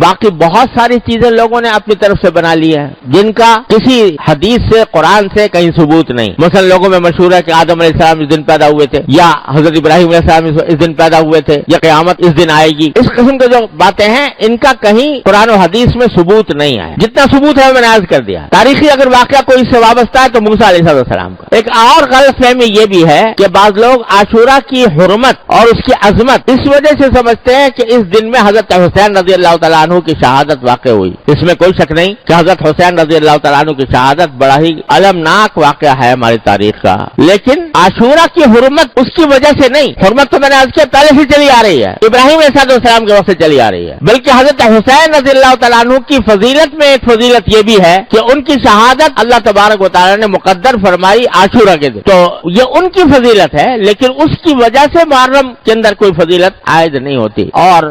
باقی بہت ساری چیزیں لوگوں نے اپنی طرف سے بنا لی ہے جن کا کسی حدیث سے قرآن سے کہیں ثبوت نہیں. مثلا لوگوں میں مشہور ہے کہ آدم علیہ السلام اس دن پیدا ہوئے تھے, یا حضرت ابراہیم علیہ السلام اس دن پیدا ہوئے تھے, یا قیامت اس دن آئے گی. اس قسم کے جو باتیں ہیں ان کا کہیں قرآن و حدیث میں ثبوت نہیں ہے. جتنا ثبوت ہے میں نے عرض کر دیا. تاریخی اگر واقعہ کوئی اس سے وابستہ ہے تو موسیٰ علیہ السلام کا. ایک اور غلط فہمی یہ بھی ہے کہ بعض لوگ عاشورہ کی حرمت اور اس کی عظمت اس وجہ سے سمجھتے ہیں کہ اس دن میں حضرت حسین رضی اللہ تعالیٰ عنہ کی شہادت واقع ہوئی. اس میں کوئی شک نہیں کہ حضرت حسین رضی اللہ تعالیٰ عنہ کی شہادت بڑا ہی المناک واقعہ ہے ہماری تاریخ کا. لیکن عاشورہ کی حرمت اس کی وجہ سے نہیں. حرمت تو میں نے عرض کیا پہلے سے چلی آ رہی ہے, ابراہیم علیہ السلام کے وقت سے چلی آ رہی ہے. بلکہ حضرت حسین رضی اللہ تعالیٰ عنہ کی فضیلت میں ایک فضیلت یہ بھی ہے کہ ان کی شہادت اللہ تبارک و تعالیٰ نے مقدر فرمائی عاشورہ کے دن. تو یہ ان کی فضیلت ہے, لیکن اس کی وجہ سے محرم کے اندر کوئی فضیلت عائد نہیں ہوتی. اور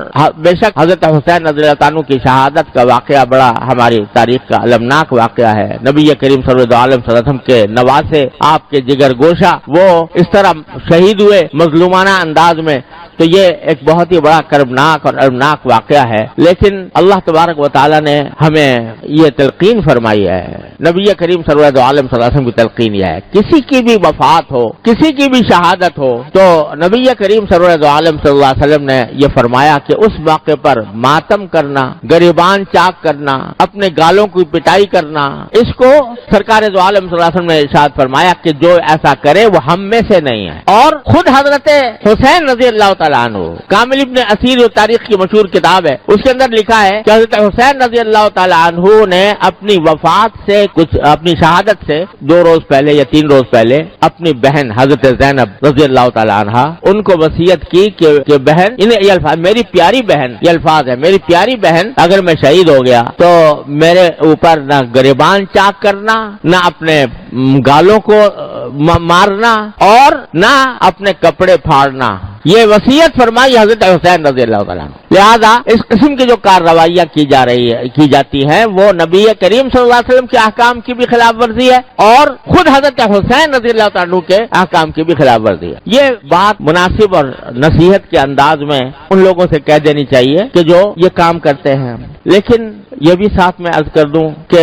بے شک حضرت حسین رضی اللہ عنہ کی شہادت کا واقعہ بڑا ہماری تاریخ کا المناک واقعہ ہے. نبی کریم صلی اللہ علیہ وسلم کے نواسے, آپ کے جگر گوشہ, وہ اس طرح شہید ہوئے مظلومانہ انداز میں. تو یہ ایک بہت ہی بڑا کربناک اور المناک واقعہ ہے. لیکن اللہ تبارک و تعالیٰ نے ہمیں یہ تلقین فرمائی ہے, نبی کریم صلی اللہ علیہ وسلم کی تلقین یہ ہے, کسی کی بھی وفات ہو, کسی کی بھی شہادت ہو, تو نبی کریم صلی اللہ علیہ وسلم نے یہ فرمایا کہ اس موقع پر ماتم کرنا, گریبان چاک کرنا, اپنے گالوں کی پٹائی کرنا, اس کو سرکار دو عالم صلی اللہ علیہ وسلم نے ارشاد فرمایا کہ جو ایسا کرے وہ ہم میں سے نہیں ہے. اور خود حضرت حسین رضی اللہ تعالیٰ عنہ, کامل ابن اسیر جو تاریخ کی مشہور کتاب ہے, اس کے اندر لکھا ہے کہ حضرت حسین رضی اللہ تعالیٰ عنہ نے اپنی وفات سے اپنی شہادت سے 2 روز پہلے یا 3 روز پہلے اپنی بہن حضرت زینب رضی اللہ تعالیٰ عنہ ان کو وصیت کی کہ بہن, یہ الفاظ میری پیاری بہن, یہ الفاظ ہے میری پیاری بہن, اگر میں شہید ہو گیا تو میرے اوپر نہ گریبان چاک کرنا, نہ اپنے گالوں کو مارنا, اور نہ اپنے کپڑے پھاڑنا. یہ وصیت فرمائی حضرت حسین رضی اللہ تعالیٰ عنہ. لہذا اس قسم کی جو کارروائیاں کی جاتی ہیں وہ نبی کریم صلی اللہ علیہ وسلم کے احکام کی بھی خلاف ورزی ہے, اور خود حضرت حسین رضی اللہ تعالیٰ عنہ کے احکام کی بھی خلاف ورزی ہے. یہ بات مناسب اور نصیحت کے انداز میں ان لوگوں سے کہہ دینی چاہیے کہ جو یہ کام کرتے ہیں. لیکن یہ بھی ساتھ میں عرض کر دوں کہ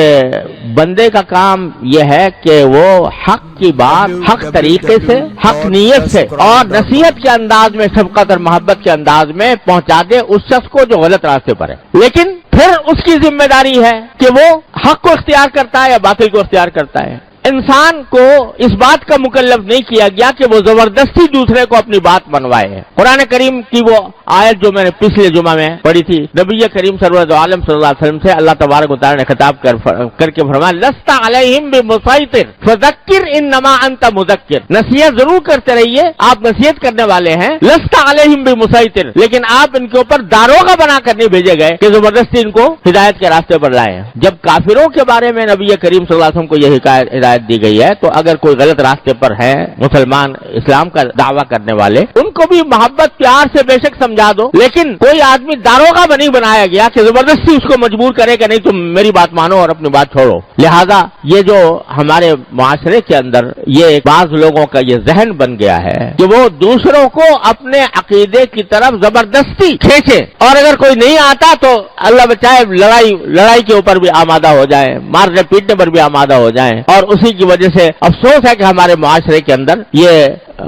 بندے کا کام یہ ہے کہ وہ حق کی بات حق طریقے سے, حق نیت سے اور نصیحت کے انداز میں, شفقت اور محبت کے انداز میں پہنچا دے اس شخص کو جو غلط راستے پر ہے. لیکن پھر اس کی ذمہ داری ہے کہ وہ حق کو اختیار کرتا ہے یا باطل کو اختیار کرتا ہے. انسان کو اس بات کا مکلف نہیں کیا گیا کہ وہ زبردستی دوسرے کو اپنی بات منوائے. قرآن کریم کی وہ آیت جو میں نے پچھلے جمعہ میں پڑھی تھی, نبی کریم صلی اللہ علیہ وسلم سے اللہ تبارک و تعالی نے خطاب کر کے فرمایا لست علیہم بمسیطر فذکر انما انت مذکر. نصیحت ضرور کرتے رہیے, آپ نصیحت کرنے والے ہیں. لست علیہم بمسیطر, لیکن آپ ان کے اوپر داروغہ بنا کر نہیں بھیجے گئے کہ زبردستی ان کو ہدایت کے راستے پر لائیں. جب کافروں کے بارے میں نبی کریم صلی اللہ علیہ وسلم کو یہ ہدایت دی گئی ہے, تو اگر کوئی غلط راستے پر ہے مسلمان, اسلام کا دعویٰ کرنے والے, ان کو بھی محبت پیار سے بے شک سمجھا دو. لیکن کوئی آدمی داروغہ نہیں بنایا گیا کہ زبردستی اس کو مجبور کرے کہ نہیں تم میری بات مانو اور اپنی بات چھوڑو. لہذا یہ جو ہمارے معاشرے کے اندر یہ بعض لوگوں کا یہ ذہن بن گیا ہے کہ وہ دوسروں کو اپنے عقیدے کی طرف زبردستی کھینچے, اور اگر کوئی نہیں آتا تو اللہ بچائے لڑائی کے اوپر بھی آمادہ ہو جائے, مارنے پیٹنے پر بھی آمادہ ہو جائیں. اور اسی کی وجہ سے افسوس ہے کہ ہمارے معاشرے کے اندر یہ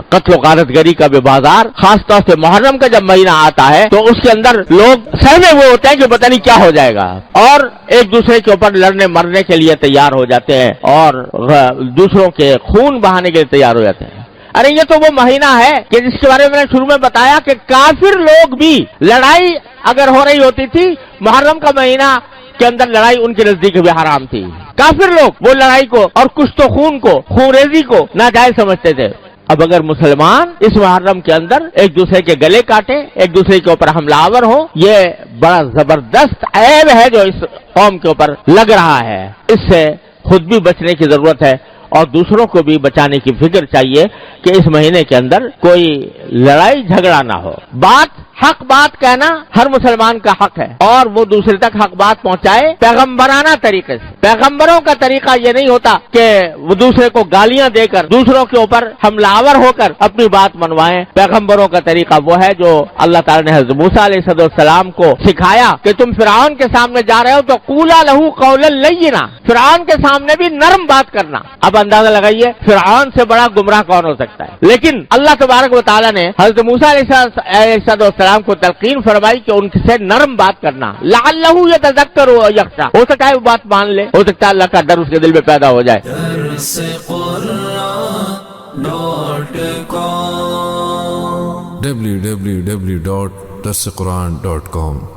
قتل و غارت گری کا بھی بازار, خاص طور سے محرم کا جب مہینہ آتا ہے تو اس کے اندر لوگ سہمے ہوئے ہوتے ہیں کہ پتہ نہیں کیا ہو جائے گا, اور ایک دوسرے کے اوپر لڑنے مرنے کے لیے تیار ہو جاتے ہیں اور دوسروں کے خون بہانے کے لیے تیار ہو جاتے ہیں. ارے یہ تو وہ مہینہ ہے کہ جس کے بارے میں نے شروع میں بتایا کہ کافر لوگ بھی, لڑائی اگر ہو رہی ہوتی تھی محرم کا مہینہ کے اندر, لڑائی ان کے نزدیک بھی حرام تھی. کافر لوگ وہ لڑائی کو اور کشت و خون کو, خون ریزی کو ناجائز سمجھتے تھے. اب اگر مسلمان اس محرم کے اندر ایک دوسرے کے گلے کاٹے, ایک دوسرے کے اوپر حملہ آور ہو, یہ بڑا زبردست عیب ہے جو اس قوم کے اوپر لگ رہا ہے. اس سے خود بھی بچنے کی ضرورت ہے اور دوسروں کو بھی بچانے کی فکر چاہیے کہ اس مہینے کے اندر کوئی لڑائی جھگڑا نہ ہو. بات حق بات کہنا ہر مسلمان کا حق ہے اور وہ دوسرے تک حق بات پہنچائے پیغمبرانہ طریقے سے. پیغمبروں کا طریقہ یہ نہیں ہوتا کہ وہ دوسرے کو گالیاں دے کر دوسروں کے اوپر حملہ آور ہو کر اپنی بات منوائیں. پیغمبروں کا طریقہ وہ ہے جو اللہ تعالیٰ نے حضرت موسیٰ علیہ السلام کو سکھایا کہ تم فرعون کے سامنے جا رہے ہو تو قولا لہو قولا لینا، فرعون کے سامنے بھی نرم بات کرنا. اب اندازہ لگائیے فرعون سے بڑا گمراہ کون ہو سکتا ہے. لیکن اللہ تبارک و تعالیٰ نے حضرت موسیٰ علیہ السلام کو تلقین فرمائی کہ ان سے نرم بات کرنا. لعلہ یتذکر و یخشی، ہو سکتا ہے وہ بات مان لے، ہو سکتا ہے اللہ کا ڈر اس کے دل میں پیدا ہو جائے. www.darsequran.com